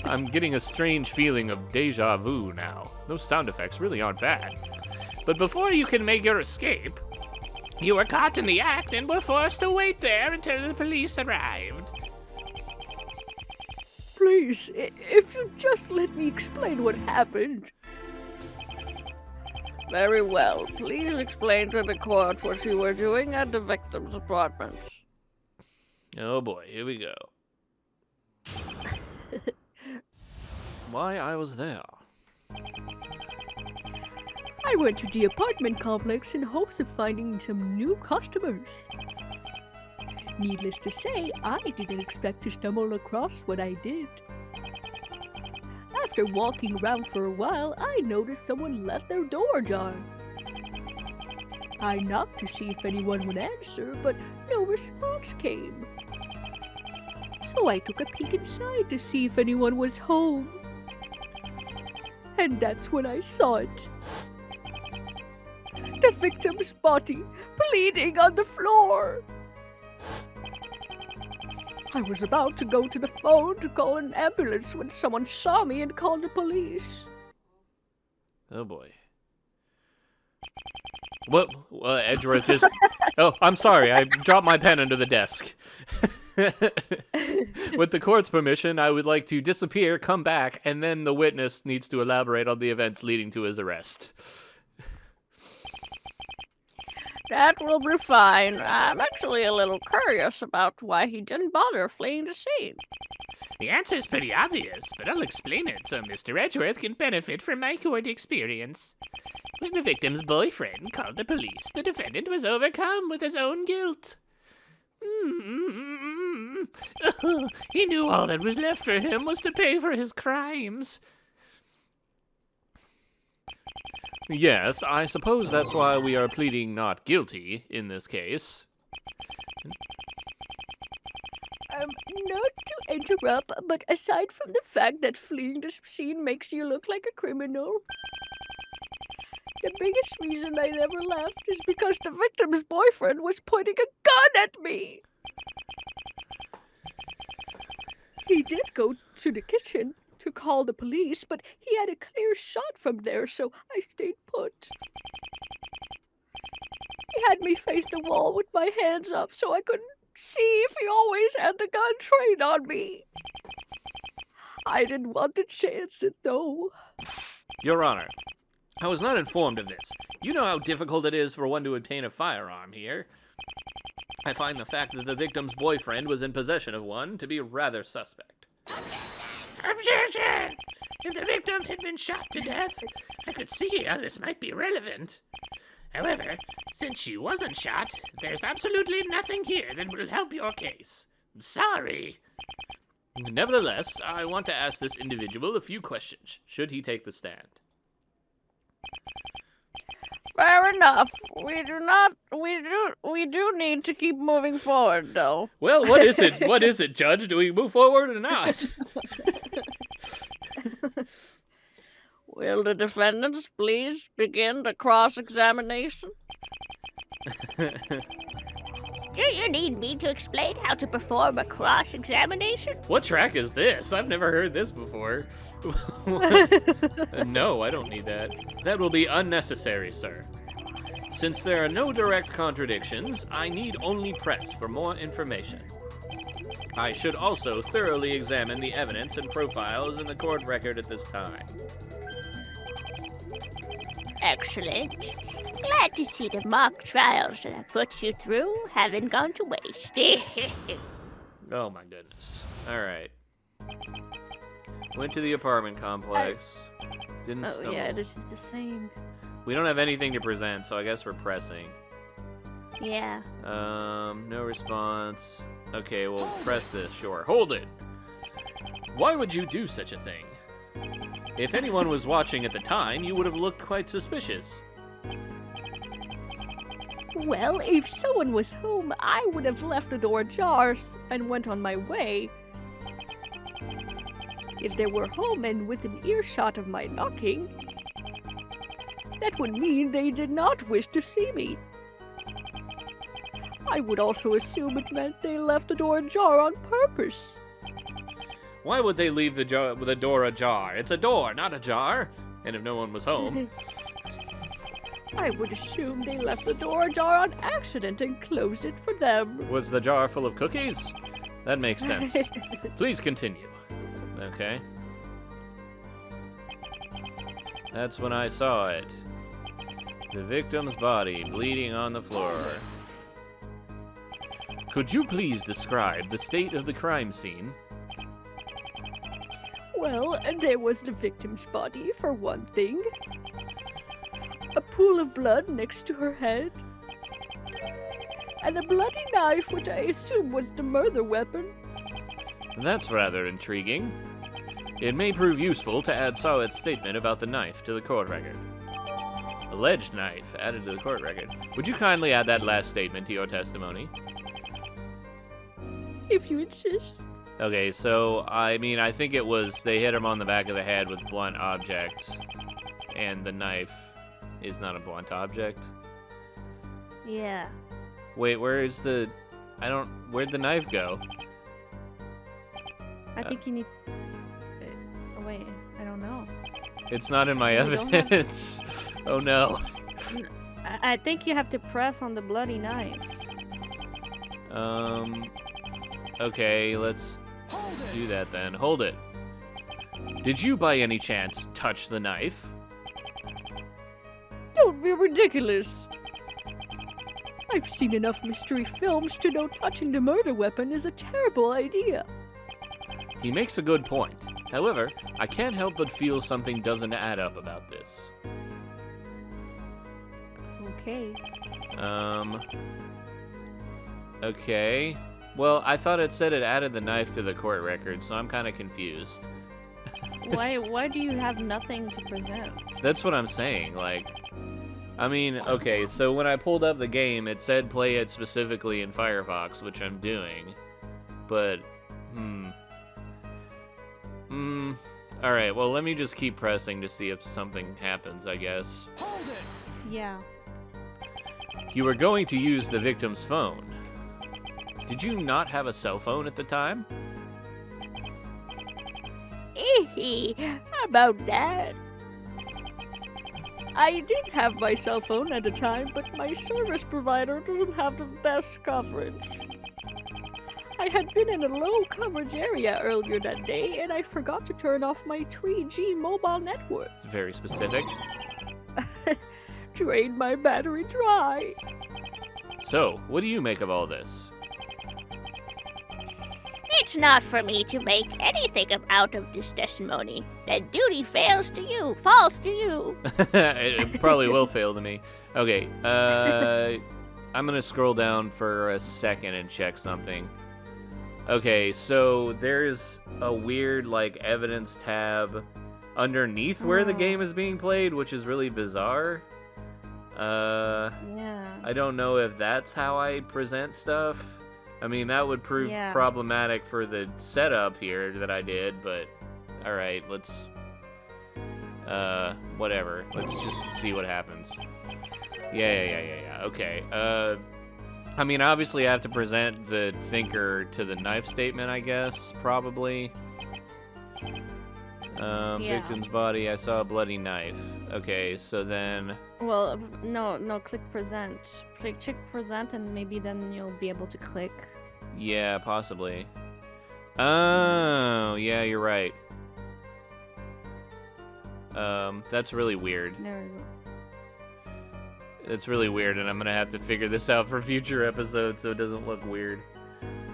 I'm getting a strange feeling of deja vu now. Those sound effects really aren't bad. But before you can make your escape, you were caught in the act and were forced to wait there until the police arrived. Please, if you just let me explain what happened. Very well. Please explain to the court what you were doing at the victim's apartment. Oh boy, here we go. Why I was there. I went to the apartment complex in hopes of finding some new customers. Needless to say, I didn't expect to stumble across what I did. After walking around for a while, I noticed someone left their door ajar. I knocked to see if anyone would answer, but no response came. So I took a peek inside to see if anyone was home. And that's when I saw it. The victim's body, bleeding on the floor. I was about to go to the phone to call an ambulance when someone saw me and called the police. Oh boy. What? Edgeworth just... Oh, I'm sorry. I dropped my pen under the desk. With the court's permission, I would like to disappear, come back, and then the witness needs to elaborate on the events leading to his arrest. That will be fine. I'm actually a little curious about why he didn't bother fleeing the scene. The answer's pretty obvious, but I'll explain it so Mr. Edgeworth can benefit from my court experience. When the victim's boyfriend called the police, the defendant was overcome with his own guilt. He knew all that was left for him was to pay for his crimes. Yes, I suppose that's why we are pleading not guilty in this case. Not to interrupt, but aside from the fact that fleeing the scene makes you look like a criminal, the biggest reason I never left is because the victim's boyfriend was pointing a gun at me. He did go to the kitchen to call the police, but he had a clear shot from there, so I stayed put. He had me face the wall with my hands up so I couldn't see if he always had the gun trained on me. I didn't want to chance it, though. Your Honor, I was not informed of this. You know how difficult it is for one to obtain a firearm here. I find the fact that the victim's boyfriend was in possession of one to be rather suspect. Objection! If the victim had been shot to death, I could see how this might be relevant. However, since she wasn't shot, there's absolutely nothing here that will help your case. Sorry. Nevertheless, I want to ask this individual a few questions, should he take the stand. Fair enough. We do need to keep moving forward, though. Well, what is it? What is it, Judge? Do we move forward or not? Will the defendants please begin the cross-examination? Do you need me to explain how to perform a cross-examination? What track is this? I've never heard this before. No, I don't need that. That will be unnecessary, sir. Since there are no direct contradictions, I need only press for more information. I should also thoroughly examine the evidence and profiles in the court record at this time. Excellent. Glad to see the mock trials that I put you through haven't gone to waste. Oh my goodness. Alright. Went to the apartment complex. Didn't stumble. Yeah, this is the same. We don't have anything to present, so I guess we're pressing. Yeah. No response. Okay, we'll press this, sure. Hold it! Why would you do such a thing? If anyone was watching at the time, you would have looked quite suspicious. Well, if someone was home, I would have left the door ajar and went on my way. If they were home and within earshot of my knocking, that would mean they did not wish to see me. I would also assume it meant they left the door ajar on purpose. Why would they leave the door ajar? It's a door, not a jar. And if no one was home. I would assume they left the door ajar on accident and closed it for them. Was the jar full of cookies? That makes sense. Please continue. Okay. That's when I saw it. The victim's body bleeding on the floor. Could you please describe the state of the crime scene? Well, there was the victim's body, for one thing. A pool of blood next to her head. And a bloody knife, which I assume was the murder weapon. That's rather intriguing. It may prove useful to add Sawett's statement about the knife to the court record. Alleged knife added to the court record. Would you kindly add that last statement to your testimony? If you insist. Okay, so, I mean, I think it was they hit him on the back of the head with blunt objects. And the knife is not a blunt object. Yeah. Wait, where'd the knife go? I think you need... Oh, wait, I don't know. It's not in my evidence. Oh no. I think you have to press on the bloody knife. Okay, let's do that then. Hold it. Did you by any chance touch the knife? Don't be ridiculous. I've seen enough mystery films to know touching the murder weapon is a terrible idea. He makes a good point. However, I can't help but feel something doesn't add up about this. Okay. Okay. Well, I thought it said it added the knife to the court record, so I'm kind of confused. Why do you have nothing to present? That's what I'm saying, like... I mean, okay, so when I pulled up the game, it said play it specifically in Firefox, which I'm doing. But, Alright, well, let me just keep pressing to see if something happens, I guess. Hold it! Yeah. You were going to use the victim's phone. Did you not have a cell phone at the time? How about that? I did have my cell phone at the time, but my service provider doesn't have the best coverage. I had been in a low coverage area earlier that day, and I forgot to turn off my 3G mobile network. It's very specific. Drained my battery dry. So, what do you make of all this? It's not for me to make anything out of this testimony. The duty falls to you. It probably will fail to me. Okay, I'm gonna scroll down for a second and check something. Okay, so there's a weird, like, evidence tab underneath where the game is being played, which is really bizarre. Yeah. I don't know if that's how I present stuff. I mean, that would prove problematic for the setup here that I did, but alright, let's, whatever. Let's just see what happens. Yeah, okay. I mean, obviously I have to present the thinker to the knife statement, I guess, probably. Victim's body, I saw a bloody knife. Okay, so then... Well, no, click present. Click present and maybe then you'll be able to click. Yeah, possibly. Oh, yeah, you're right. That's really weird. There we go. It's really weird, and I'm gonna have to figure this out for future episodes so it doesn't look weird.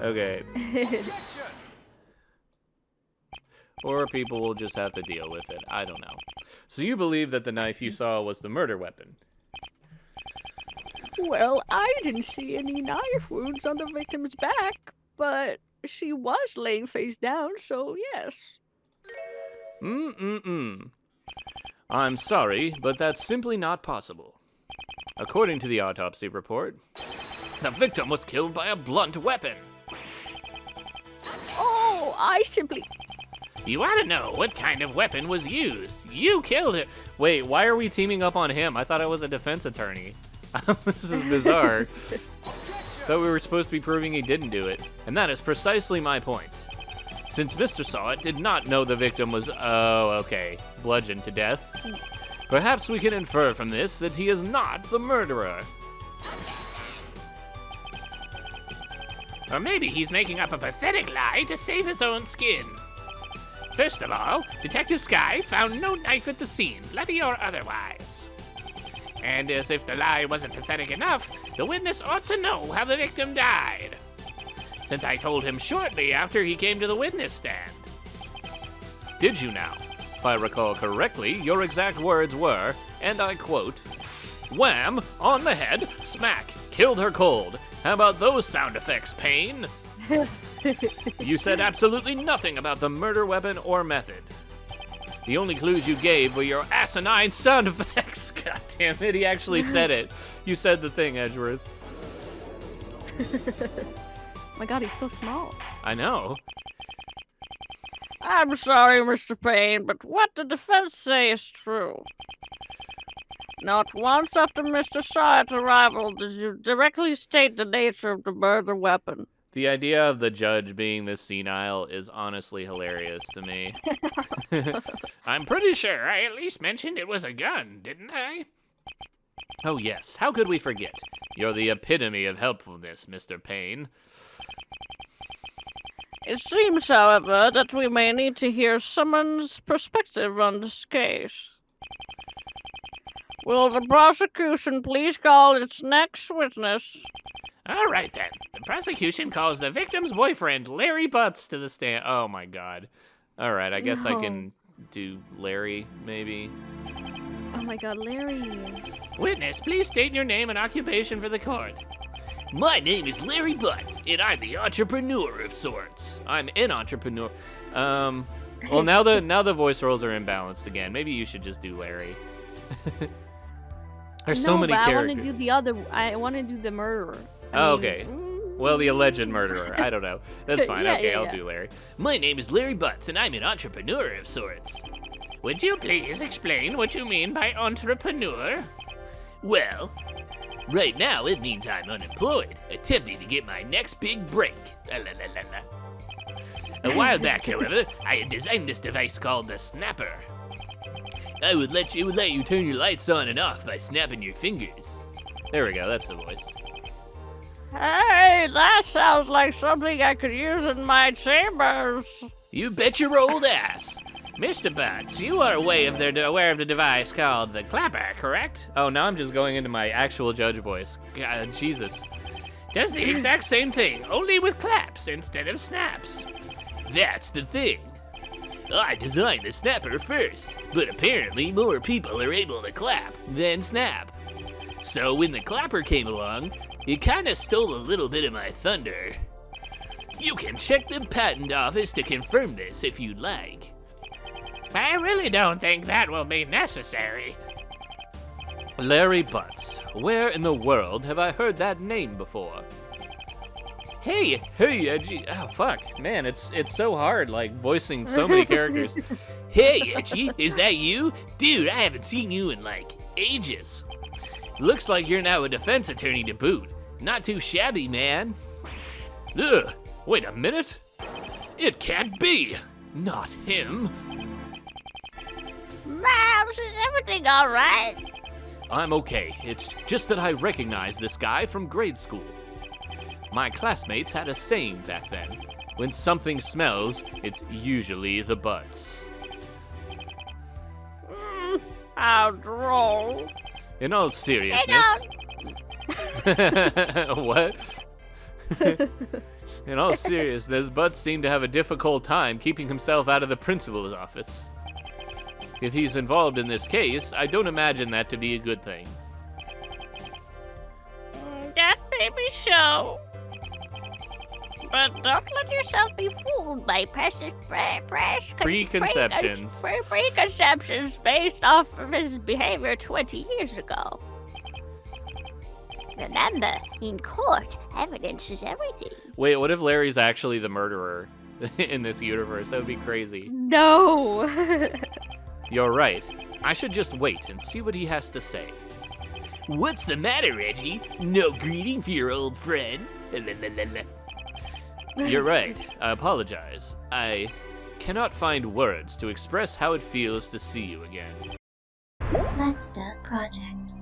Okay. Or people will just have to deal with it. I don't know. So you believe that the knife you saw was the murder weapon? Well, I didn't see any knife wounds on the victim's back, but she was laying face down, so yes. I'm sorry, but that's simply not possible. According to the autopsy report, the victim was killed by a blunt weapon. Oh, I simply... You ought to know what kind of weapon was used. You killed it! Wait, why are we teaming up on him? I thought I was a defense attorney. This is bizarre. Thought we were supposed to be proving he didn't do it. And that is precisely my point. Since Mr. Sawit did not know the victim was, bludgeoned to death, perhaps we can infer from this that he is not the murderer. Or maybe he's making up a pathetic lie to save his own skin. First of all, Detective Sky found no knife at the scene, bloody or otherwise. And as if the lie wasn't pathetic enough, the witness ought to know how the victim died, since I told him shortly after he came to the witness stand. Did you now? If I recall correctly, your exact words were, and I quote, "Wham! On the head, smack! Killed her cold. How about those sound effects, Payne?" You said absolutely nothing about the murder weapon or method. The only clues you gave were your asinine sound effects. God damn it, he actually said it. You said the thing, Edgeworth. Oh my god, he's so small. I know. I'm sorry, Mr. Payne, but what the defense say is true. Not once after Mr. Sawit's arrival did you directly state the nature of the murder weapon. The idea of the judge being this senile is honestly hilarious to me. I'm pretty sure I at least mentioned it was a gun, didn't I? Oh yes, how could we forget? You're the epitome of helpfulness, Mr. Payne. It seems, however, that we may need to hear someone's perspective on this case. Will the prosecution please call its next witness? All right, then. The prosecution calls the victim's boyfriend, Larry Butz, to the stand. Oh my god. Alright, I guess I can do Larry, maybe. Oh my god, Larry. Witness, please state your name and occupation for the court. My name is Larry Butz, and I'm the entrepreneur of sorts. I'm an entrepreneur. Well, now the voice roles are imbalanced again. Maybe you should just do Larry. There's so many characters. I want to do the other. I want to do the murderer. Okay. Well, the alleged murderer. I don't know. That's fine. Yeah, okay, yeah, I'll yeah. do Larry. My name is Larry Butz, and I'm an entrepreneur of sorts. Would you please explain what you mean by entrepreneur? Well, right now it means I'm unemployed, attempting to get my next big break. La, la, la, la, la. A while back, however, I had designed this device called the Snapper. It would let you turn your lights on and off by snapping your fingers. There we go. That's the voice. Hey, that sounds like something I could use in my chambers. You bet your old ass. Mr. Butz, you are aware of the device called the clapper, correct? Oh, now I'm just going into my actual judge voice. God, Jesus. Does the exact same thing, only with claps instead of snaps. That's the thing. I designed the snapper first, but apparently more people are able to clap than snap. So when the clapper came along, it kinda stole a little bit of my thunder. You can check the patent office to confirm this if you'd like. I really don't think that will be necessary. Larry Butz. Where in the world have I heard that name before? Hey, Edgy. Oh, fuck. Man, it's so hard, like, voicing so many characters. Hey, Etchy, is that you? Dude, I haven't seen you in, like, ages. Looks like you're now a defense attorney to boot. Not too shabby, man. Ugh, wait a minute. It can't be. Not him. Miles, is everything all right? I'm okay. It's just that I recognize this guy from grade school. My classmates had a saying back then. When something smells, it's usually the Butz. How droll. In all seriousness... What? In all seriousness, Butz seemed to have a difficult time keeping himself out of the principal's office. If he's involved in this case, I don't imagine that to be a good thing. That may be so. But don't let yourself be fooled by Preconceptions. preconceptions based off of his behavior 20 years ago. Remember, in court, evidence is everything. Wait, what if Larry's actually the murderer in this universe? That would be crazy. No. You're right. I should just wait and see what he has to say. What's the matter, Reggie? No greeting for your old friend? You're right. I apologize. I cannot find words to express how it feels to see you again. Let's Done Project.